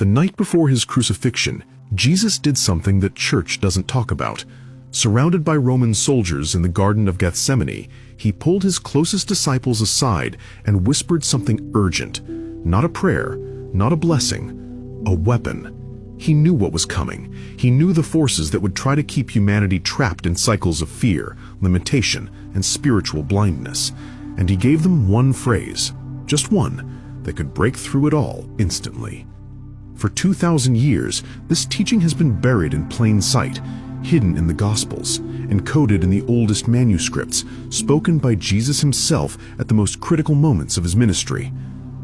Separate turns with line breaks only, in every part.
The night before his crucifixion, Jesus did something that church doesn't talk about. Surrounded by Roman soldiers in the Garden of Gethsemane, he pulled his closest disciples aside and whispered something urgent. Not a prayer, not a blessing, a weapon. He knew what was coming. He knew the forces that would try to keep humanity trapped in cycles of fear, limitation, and spiritual blindness. And he gave them one phrase, just one, that could break through it all instantly. For 2,000 years, this teaching has been buried in plain sight, hidden in the Gospels, encoded in the oldest manuscripts, spoken by Jesus himself at the most critical moments of his ministry.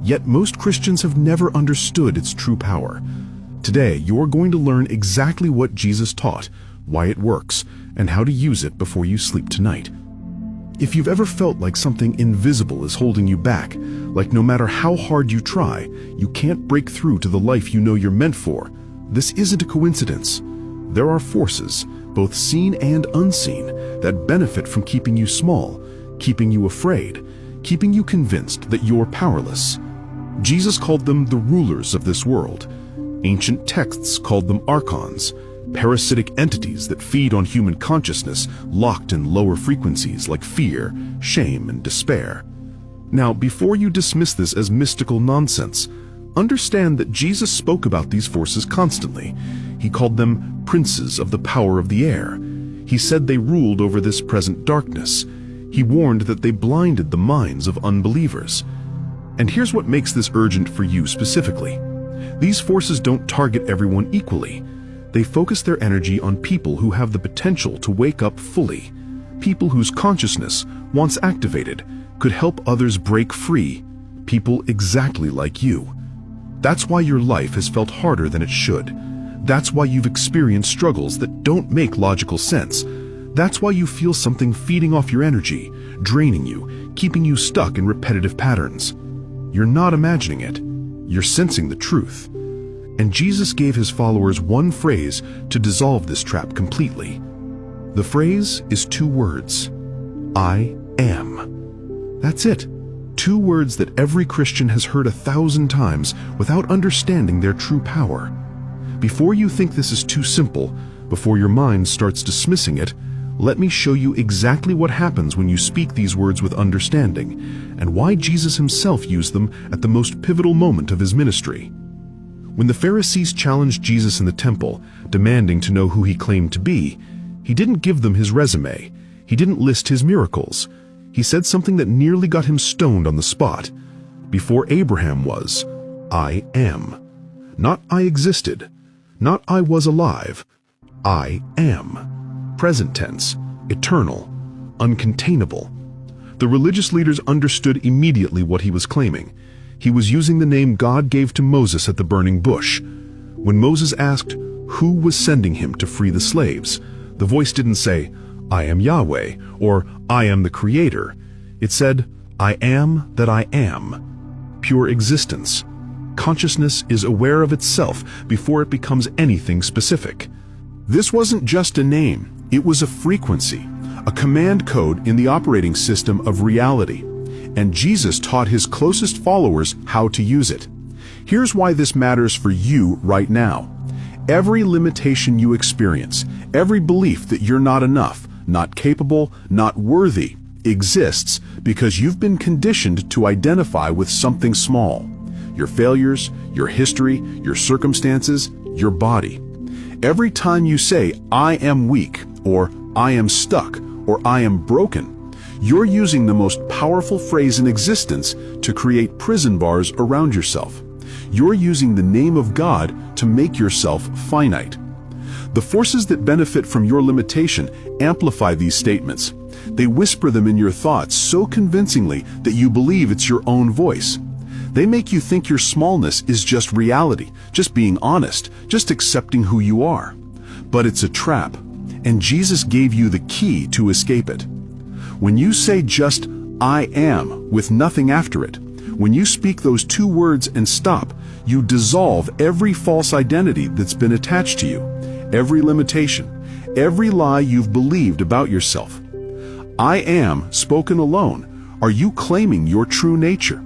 Yet most Christians have never understood its true power. Today, you're going to learn exactly what Jesus taught, why it works, and how to use it before you sleep tonight. If you've ever felt like something invisible is holding you back, like no matter how hard you try, you can't break through to the life you know you're meant for, this isn't a coincidence. There are forces, both seen and unseen, that benefit from keeping you small, keeping you afraid, keeping you convinced that you're powerless. Jesus called them the rulers of this world. Ancient texts called them archons, parasitic entities that feed on human consciousness locked in lower frequencies like fear, shame, and despair. Now, before you dismiss this as mystical nonsense, understand that Jesus spoke about these forces constantly. He called them princes of the power of the air. He said they ruled over this present darkness. He warned that they blinded the minds of unbelievers. And here's what makes this urgent for you specifically. These forces don't target everyone equally. They focus their energy on people who have the potential to wake up fully, people whose consciousness, once activated, could help others break free, people exactly like you. That's why your life has felt harder than it should. That's why you've experienced struggles that don't make logical sense. That's why you feel something feeding off your energy, draining you, keeping you stuck in repetitive patterns. You're not imagining it. You're sensing the truth. And Jesus gave his followers one phrase to dissolve this trap completely. The phrase is 2 words. I am. That's it. 2 words that every Christian has heard 1,000 times without understanding their true power. Before you think this is too simple, before your mind starts dismissing it, let me show you exactly what happens when you speak these words with understanding, and why Jesus himself used them at the most pivotal moment of his ministry. When the Pharisees challenged Jesus in the temple, demanding to know who he claimed to be, he didn't give them his resume. He didn't list his miracles. He said something that nearly got him stoned on the spot. Before Abraham was, I am. Not I existed. Not I was alive. I am. Present tense, eternal, uncontainable. The religious leaders understood immediately what he was claiming. He was using the name God gave to Moses at the burning bush. When Moses asked who was sending him to free the slaves, the voice didn't say, I am Yahweh, or I am the Creator. It said, I am that I am. Pure existence. Consciousness is aware of itself before it becomes anything specific. This wasn't just a name, it was a frequency, a command code in the operating system of reality. And Jesus taught his closest followers how to use it. Here's why this matters for you right now. Every limitation you experience, every belief that you're not enough, not capable, not worthy, exists because you've been conditioned to identify with something small. Your failures, your history, your circumstances, your body. Every time you say, I am weak, or I am stuck, or I am broken, you're using the most powerful phrase in existence to create prison bars around yourself. You're using the name of God to make yourself finite. The forces that benefit from your limitation amplify these statements. They whisper them in your thoughts so convincingly that you believe it's your own voice. They make you think your smallness is just reality, just being honest, just accepting who you are. But it's a trap, and Jesus gave you the key to escape it. When you say just, I am, with nothing after it, when you speak those 2 words and stop, you dissolve every false identity that's been attached to you, every limitation, every lie you've believed about yourself. I am, spoken alone, are you claiming your true nature?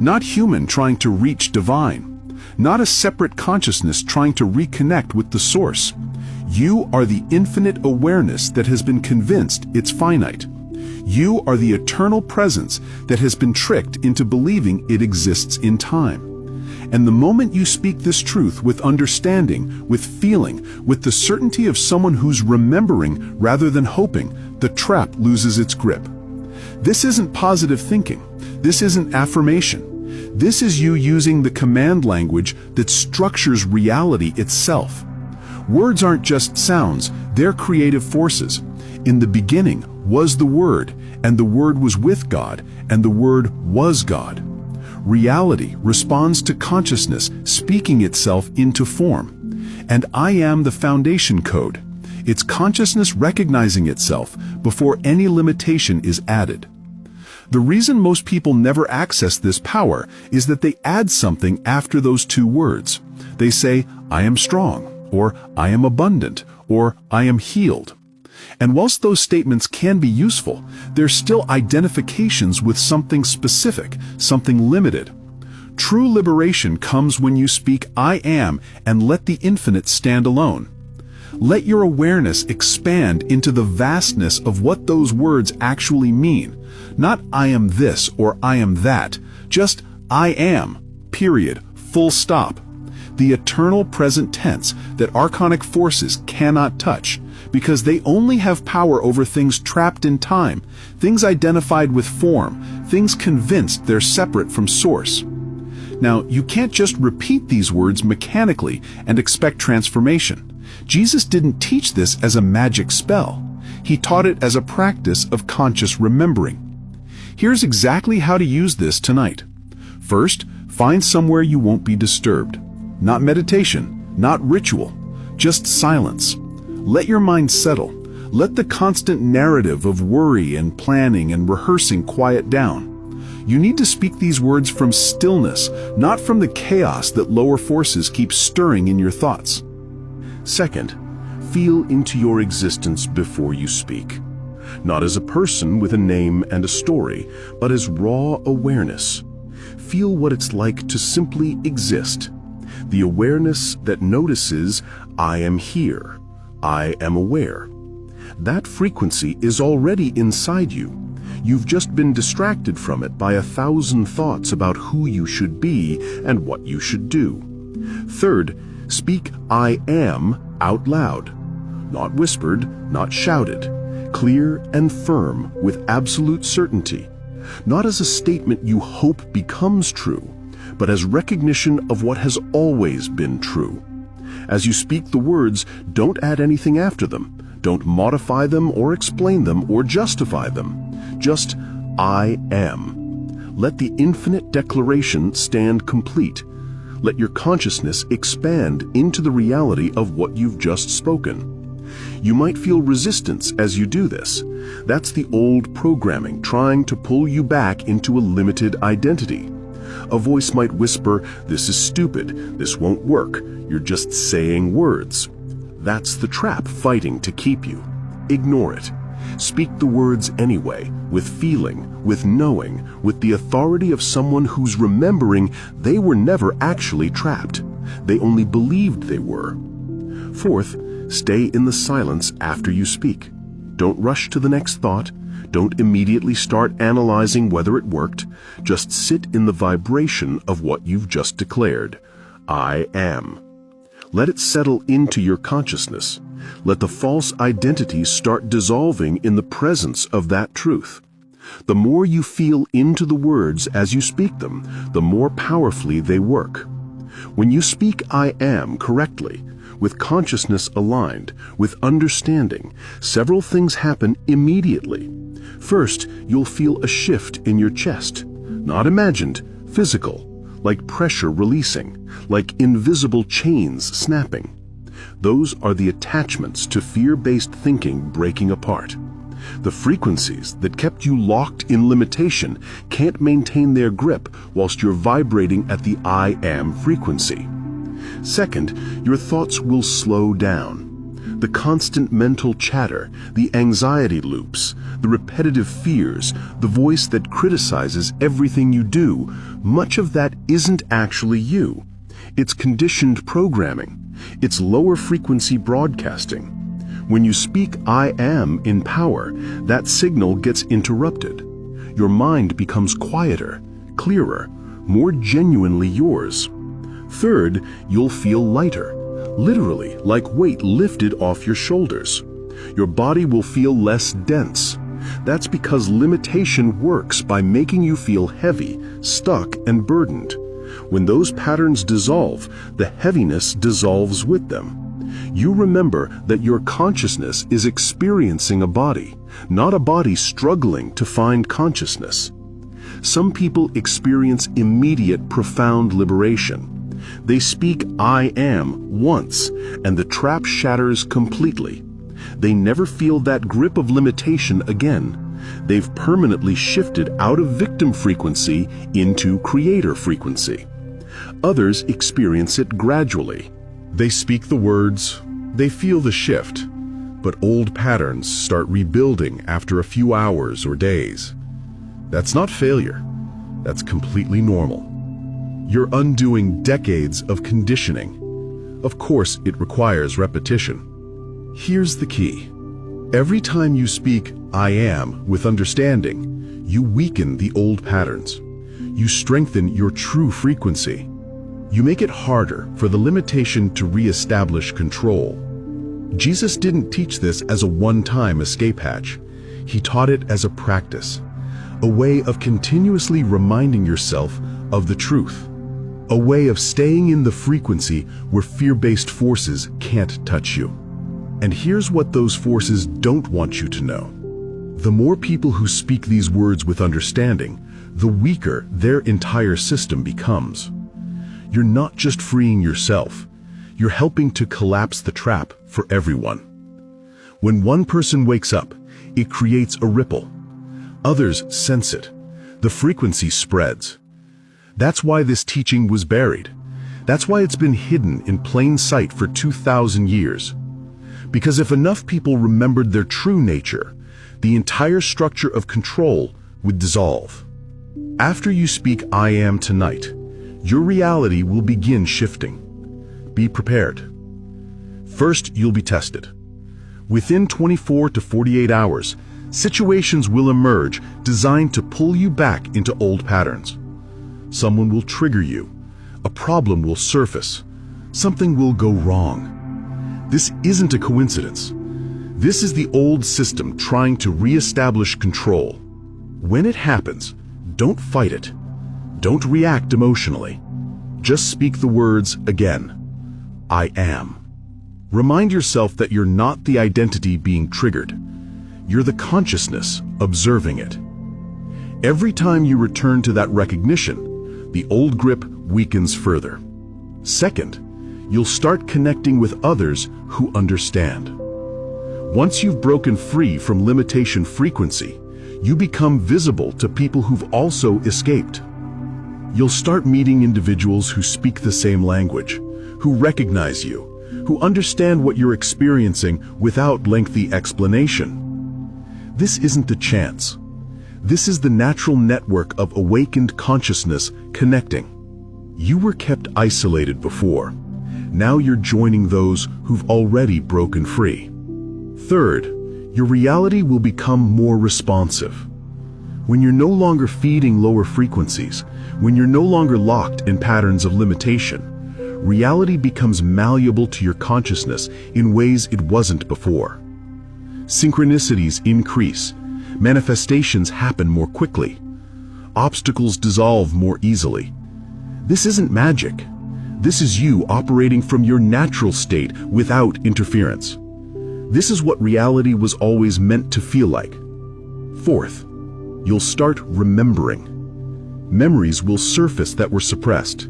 Not human trying to reach divine.
not a separate consciousness trying to reconnect with the source. You are the infinite awareness that has been convinced it's finite. You are the eternal presence that has been tricked into believing it exists in time. And the moment you speak this truth with understanding, with feeling, with the certainty of someone who's remembering rather than hoping, the trap loses its grip. This isn't positive thinking. This isn't affirmation. This is you using the command language that structures reality itself. Words aren't just sounds, they're creative forces. In the beginning was the Word, and the Word was with God, and the Word was God. Reality responds to consciousness speaking itself into form. And I am the foundation code. It's consciousness recognizing itself before any limitation is added. The reason most people never access this power is that they add something after those two words. They say, I am strong, or I am abundant, or I am healed. And whilst those statements can be useful, they're still identifications with something specific, something limited. True liberation comes when you speak I am and let the infinite stand alone. Let your awareness expand into the vastness of what those words actually mean. Not I am this or I am that, just I am, period, full stop. The eternal present tense that archonic forces cannot touch, because they only have power over things trapped in time, things identified with form, things convinced they're separate from source. Now, you can't just repeat these words mechanically and expect transformation. Jesus didn't teach this as a magic spell. He taught it as a practice of conscious remembering. Here's exactly how to use this tonight. First, find somewhere you won't be disturbed. Not meditation, not ritual, just silence. Let your mind settle. Let the constant narrative of worry and planning and rehearsing quiet down. You need to speak these words from stillness, not from the chaos that lower forces keep stirring in your thoughts.
Second, feel into your existence before you speak. Not as a person with a name and a story, but as raw awareness. Feel what it's like to simply exist. The awareness that notices, I am here. I am aware. That frequency is already inside you. You've just been distracted from it by 1,000 thoughts about who you should be and what you should do. Third, speak I am out loud. Not whispered, not shouted. Clear and firm with absolute certainty. Not as a statement you hope becomes true, but as recognition of what has always been true. As you speak the words, don't add anything after them. Don't modify them or explain them or justify them. Just, I am. Let the infinite declaration stand complete. Let your consciousness expand into the reality of what you've just spoken. You might feel resistance as you do this. That's the old programming trying to pull you back into a limited identity. A voice might whisper, this is stupid, this won't work, you're just saying words. That's the trap fighting to keep you. Ignore it. Speak the words anyway, with feeling, with knowing, with the authority of someone who's remembering they were never actually trapped. They only believed they were. Fourth, stay in the silence after you speak. Don't rush to the next thought. Don't immediately start analyzing whether it worked. Just sit in the vibration of what you've just declared. I am. Let it settle into your consciousness. Let the false identities start dissolving in the presence of that truth. The more you feel into the words as you speak them, the more powerfully they work. When you speak I am correctly, with consciousness aligned, with understanding, several things happen immediately. First, you'll feel a shift in your chest, not imagined, physical, like pressure releasing, like invisible chains snapping. Those are the attachments to fear-based thinking breaking apart. The frequencies that kept you locked in limitation can't maintain their grip whilst you're vibrating at the I am frequency. Second, your thoughts will slow down. The constant mental chatter, the anxiety loops, the repetitive fears, the voice that criticizes everything you do, much of that isn't actually you.
It's conditioned programming. It's lower frequency broadcasting. When you speak "I am" in power, that signal gets interrupted. Your mind becomes quieter, clearer, more genuinely yours. Third, you'll feel lighter, literally like weight lifted off your shoulders. Your body will feel less dense. That's because limitation works by making you feel heavy, stuck, and burdened. When those patterns dissolve, the heaviness dissolves with them. You remember that your consciousness is experiencing a body, not a body struggling to find consciousness. Some people experience immediate, profound liberation. They speak "I am" once, and the trap shatters completely. They never feel that grip of limitation again. They've permanently shifted out of victim frequency into creator frequency. Others experience it gradually.
They speak the words, they feel the shift, but old patterns start rebuilding after a few hours or days. That's not failure. That's completely normal. You're undoing decades of conditioning. Of course, it requires repetition. Here's the key. Every time you speak "I am" with understanding, you weaken the old patterns. You strengthen your true frequency. You make it harder for the limitation to re-establish control. Jesus didn't teach this as a one-time escape hatch. He taught it as a practice, a way of continuously reminding yourself of the truth, a way of staying in the frequency where fear-based forces can't touch you. And here's what those forces don't want you to know. The more people who speak these words with understanding, the weaker their entire system becomes. You're not just freeing yourself, you're helping to collapse the trap for everyone. When one person wakes up, it creates a ripple. Others sense it. The frequency spreads. That's why this teaching was buried. That's why it's been hidden in plain sight for 2,000 years. Because if enough people remembered their true nature, the entire structure of control would dissolve. After you speak "I am" tonight, your reality will begin shifting. Be prepared. First, you'll be tested. Within 24 to 48 hours, situations will emerge designed to pull you back into old patterns. Someone will trigger you. A problem will surface. Something will go wrong. This isn't a coincidence. This is the old system trying to re-establish control. When it happens, don't fight it. Don't react emotionally. Just speak the words again. "I am." Remind yourself that you're not the identity being triggered. You're the consciousness observing it. Every time you return to that recognition, the old grip weakens further. Second, you'll start connecting with others who understand. Once you've broken free from limitation frequency, you become visible to people who've also escaped. You'll start meeting individuals who speak the same language, who recognize you, who understand what you're experiencing without lengthy explanation. This isn't the chance. This is the natural network of awakened consciousness connecting. You were kept isolated before. Now you're joining those who've already broken free. Third, your reality will become more responsive. When you're no longer feeding lower frequencies, when you're no longer locked in patterns of limitation, reality becomes malleable to your consciousness in ways it wasn't before. Synchronicities increase. Manifestations happen more quickly. Obstacles dissolve more easily. This isn't magic. This is you operating from your natural state without interference. This is what reality was always meant to feel like. Fourth, you'll start remembering. Memories will surface that were suppressed.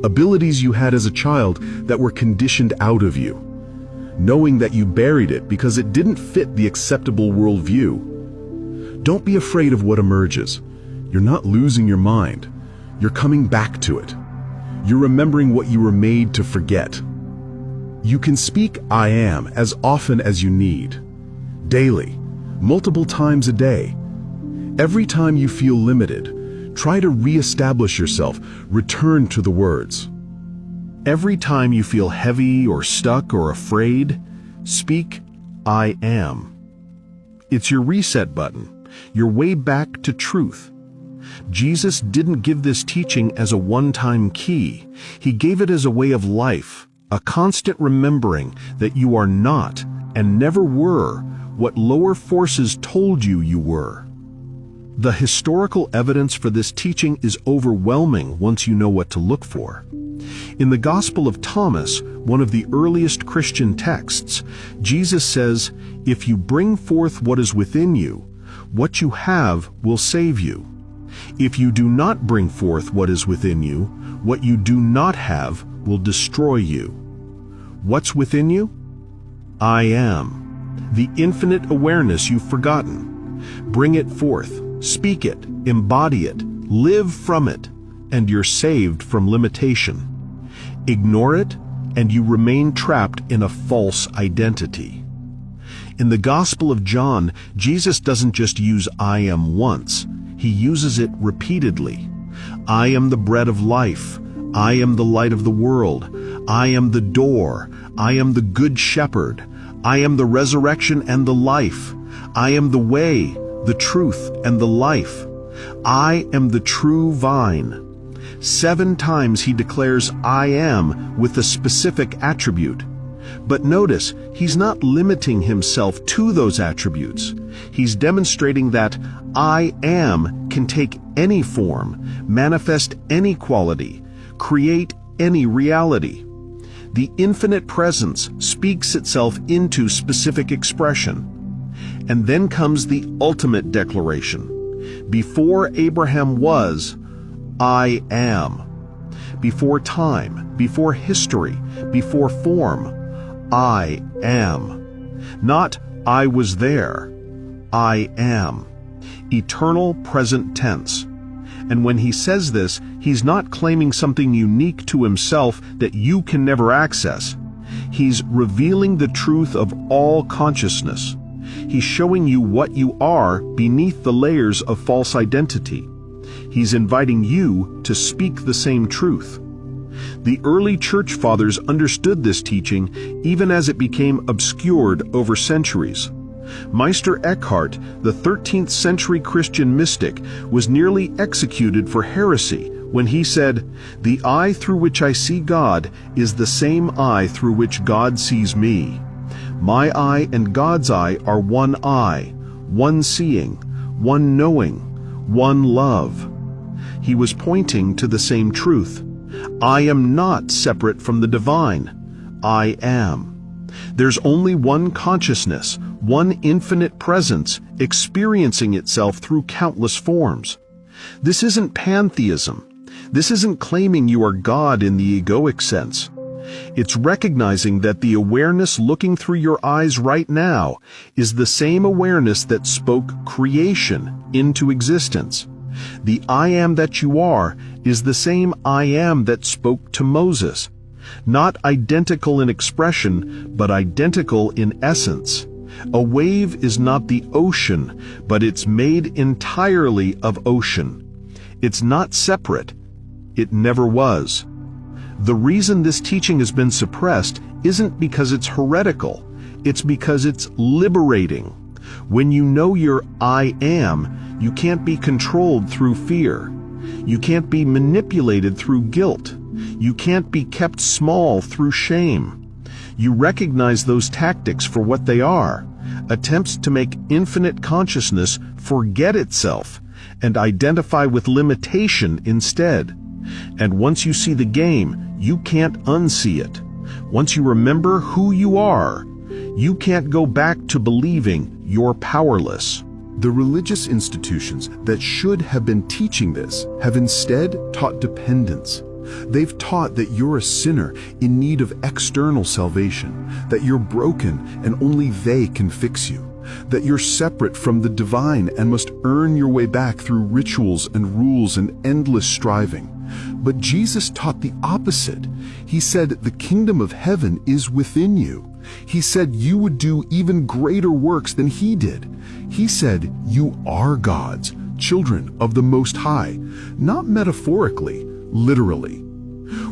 Abilities you had as a child that were conditioned out of you. Knowing that you buried it because it didn't fit the acceptable worldview. Don't be afraid of what emerges. You're not losing your mind. You're coming back to it. You're remembering what you were made to forget. You can speak "I am" as often as you need. Daily, multiple times a day. Every time you feel limited, try to re-establish yourself, return to the words.
Every time you feel heavy or stuck or afraid, speak, I am. It's your reset button, your way back to truth. Jesus didn't give this teaching as a one-time key. He gave it as a way of life, a constant remembering that you are not and never were what lower forces told you you were. The historical evidence for this teaching is overwhelming once you know what to look for. In the Gospel of Thomas, one of the earliest Christian texts, Jesus says, "If you bring forth what is within you, what you have will save you. If you do not bring forth what is within you, what you do not have will destroy you." What's within you? I am, the infinite awareness you've forgotten. Bring it forth, speak it, embody it, live from it, and you're saved from limitation. Ignore it, and you remain trapped in a false identity. In the Gospel of John, Jesus doesn't just use I am once. He uses it repeatedly. I am the bread of life. I am the light of the world. I am the door. I am the good shepherd. I am the resurrection and the life. I am the way, the truth, and the life. I am the true vine. 7 times he declares I am with a specific attribute. But notice, he's not limiting himself to those attributes. He's demonstrating that I am can take any form, manifest any quality, create any reality. The infinite presence speaks itself into specific expression. And then comes the ultimate declaration. Before Abraham was, I am. Before time, before history, before form, I am. Not I was there, I am. Eternal present tense. And when he says this, he's not claiming something unique to himself that you can never access. He's revealing the truth of all consciousness. He's showing you what you are beneath the layers of false identity. He's inviting you to speak the same truth. The early church fathers understood this teaching even as it became obscured over centuries. Meister Eckhart, the 13th century Christian mystic, was nearly executed for heresy when he said, "The eye through which I see God is the same eye through which God sees me. My eye and God's eye are one eye, one seeing, one knowing, one love." He was pointing to the same truth. I am not separate from the divine. I am. There's only one consciousness, one infinite presence experiencing itself through countless forms. This isn't pantheism. This isn't claiming you are God in the egoic sense. It's recognizing that the awareness looking through your eyes right now is the same awareness that spoke creation into existence. The I am that you are is the same I am that spoke to Moses. Not identical in expression, but identical in essence. A wave is not the ocean, but it's made entirely of ocean. It's not separate. It never was. The reason this teaching has been suppressed isn't because it's heretical. It's because it's liberating. When you know your I am, you can't be controlled through fear. You can't be manipulated through guilt. You can't be kept small through shame. You recognize those tactics for what they are, attempts to make infinite consciousness forget itself and identify with limitation instead. And once you see the game, you can't unsee it. Once you remember who you are, you can't go back to believing you're powerless.
The religious institutions that should have been teaching this have instead taught dependence. They've taught that you're a sinner in need of external salvation, that you're broken and only they can fix you, that you're separate from the divine and must earn your way back through rituals and rules and endless striving. But Jesus taught the opposite. He said the kingdom of heaven is within you. He said you would do even greater works than he did. He said you are God's children of the Most High, not metaphorically, literally.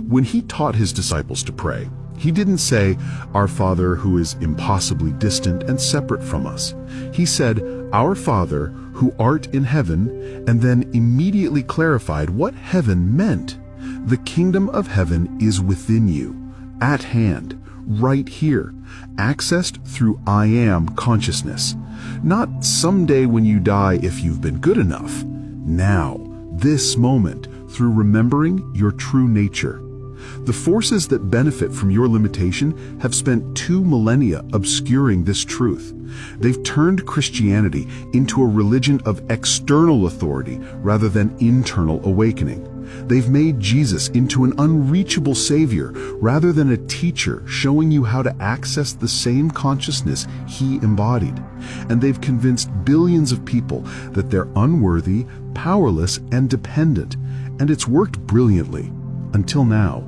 When he taught his disciples to pray, he didn't say, "Our Father who is impossibly distant and separate from us." He said, "Our Father who art in heaven," and then immediately clarified what heaven meant. The kingdom of heaven is within you, at hand, right here, accessed through I Am consciousness. Not someday when you die if you've been good enough. Now, this moment, through remembering your true nature. The forces that benefit from your limitation have spent 2 millennia obscuring this truth. They've turned Christianity into a religion of external authority rather than internal awakening. They've made Jesus into an unreachable savior rather than a teacher showing you how to access the same consciousness he embodied. And they've convinced billions of people that they're unworthy, powerless, and dependent. And it's worked brilliantly, until now.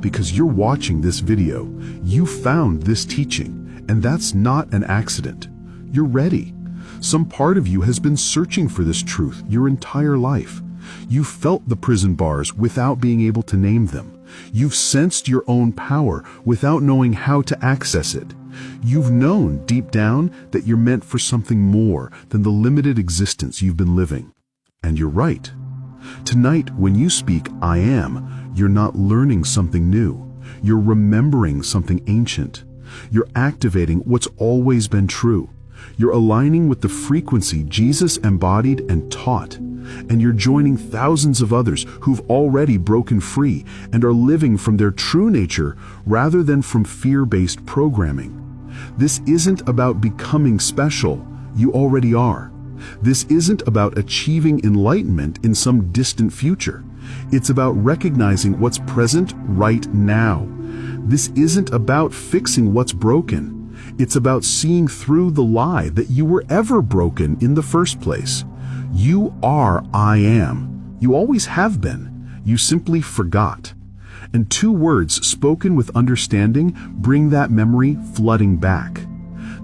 Because you're watching this video, you found this teaching, and that's not an accident. You're ready. Some part of you has been searching for this truth your entire life. You've felt the prison bars without being able to name them. You've sensed your own power without knowing how to access it. You've known deep down that you're meant for something more than the limited existence you've been living. And you're right. Tonight, when you speak I Am, you're not learning something new. You're remembering something ancient. You're activating what's always been true. You're aligning with the frequency Jesus embodied and taught. And you're joining thousands of others who've already broken free and are living from their true nature rather than from fear-based programming. This isn't about becoming special. You already are. This isn't about achieving enlightenment in some distant future. It's about recognizing what's present right now. This isn't about fixing what's broken. It's about seeing through the lie that you were ever broken in the first place. You are I Am. You always have been. You simply forgot. And 2 words spoken with understanding bring that memory flooding back.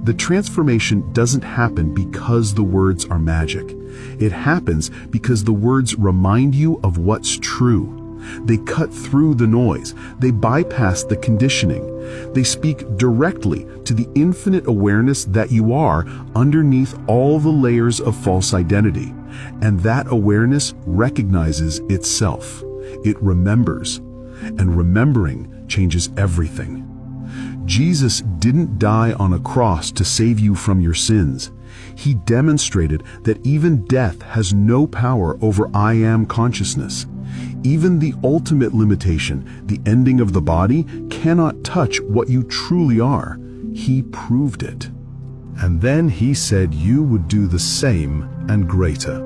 The transformation doesn't happen because the words are magic. It happens because the words remind you of what's true. They cut through the noise. They bypass the conditioning. They speak directly to the infinite awareness that you are underneath all the layers of false identity. And that awareness recognizes itself. It remembers. And remembering changes everything. Jesus didn't die on a cross to save you from your sins. He demonstrated that even death has no power over I Am consciousness. Even the ultimate limitation, the ending of the body, cannot touch what you truly are. He proved it. And then he said you would do the same and greater.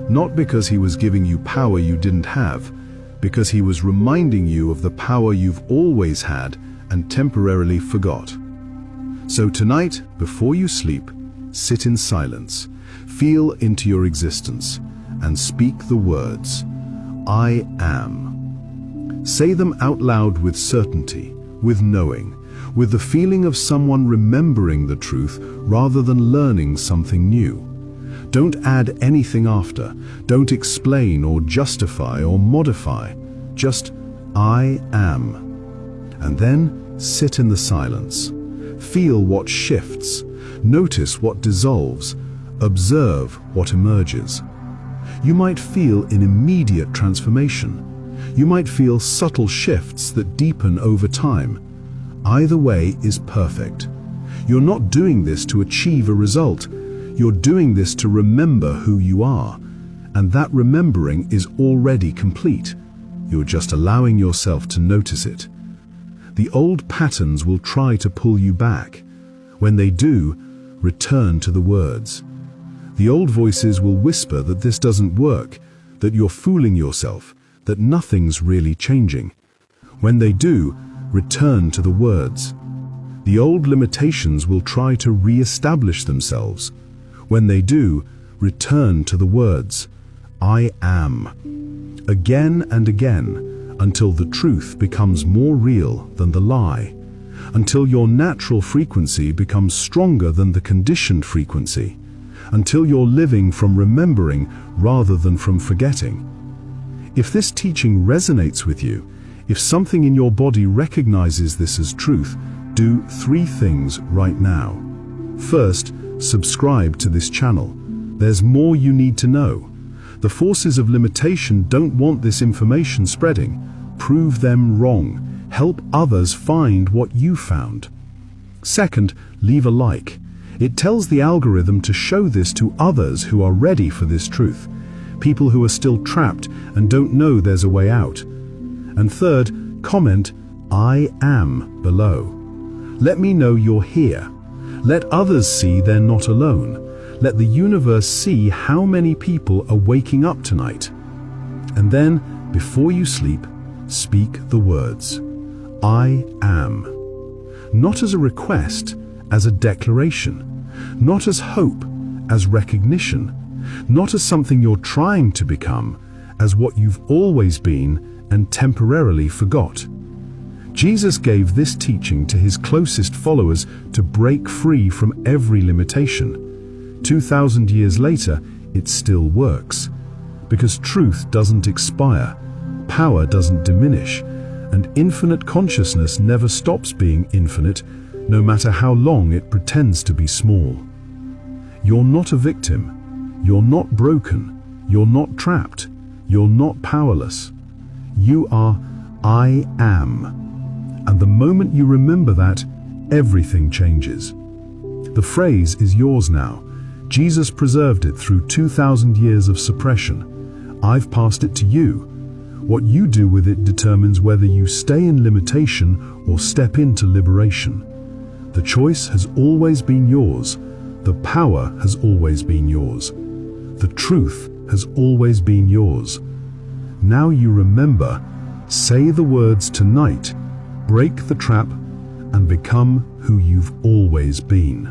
Not because he was giving you power you didn't have, because he was reminding you of the power you've always had and temporarily forgot. So tonight, before you sleep, sit in silence, feel into your existence, and speak the words, I am. Say them out loud with certainty, with knowing, with the feeling of someone remembering the truth rather than learning something new. Don't add anything after. Don't explain or justify or modify. Just, I am. And then sit in the silence. Feel what shifts. Notice what dissolves. Observe what emerges. You might feel an immediate transformation. You might feel subtle shifts that deepen over time. Either way is perfect. You're not doing this to achieve a result. You're doing this to remember who you are. And that remembering is already complete. You're just allowing yourself to notice it. The old patterns will try to pull you back. When they do, return to the words. The old voices will whisper that this doesn't work, that you're fooling yourself, that nothing's really changing. When they do, return to the words. The old limitations will try to re-establish themselves. When they do, return to the words, I am. Again and again, until the truth becomes more real than the lie. Until your natural frequency becomes stronger than the conditioned frequency. Until you're living from remembering rather than from forgetting. If this teaching resonates with you, If something in your body recognizes this as truth, do 3 things right now. First, subscribe to this channel. There's more you need to know. The forces of limitation don't want this information spreading. Prove them wrong. Help others find what you found. Second, leave a like. It tells the algorithm to show this to others who are ready for this truth, people who are still trapped and don't know there's a way out. And third, comment, "I am," below. Let me know you're here. Let others see they're not alone. Let the universe see how many people are waking up tonight. And then, before you sleep, speak the words, "I am." Not as a request, as a declaration. Not as hope, as recognition. Not as something you're trying to become, as what you've always been and temporarily forgot. Jesus gave this teaching to his closest followers to break free from every limitation. 2,000 years later, it still works. Because truth doesn't expire, power doesn't diminish, and infinite consciousness never stops being infinite, no matter how long it pretends to be small. You're not a victim. You're not broken. You're not trapped. You're not powerless. You are I am. And the moment you remember that, everything changes. The phrase is yours now. Jesus preserved it through 2,000 years of suppression. I've passed it to you. What you do with it determines whether you stay in limitation or step into liberation. The choice has always been yours. The power has always been yours. The truth has always been yours. Now you remember, say the words tonight, break the trap, and become who you've always been.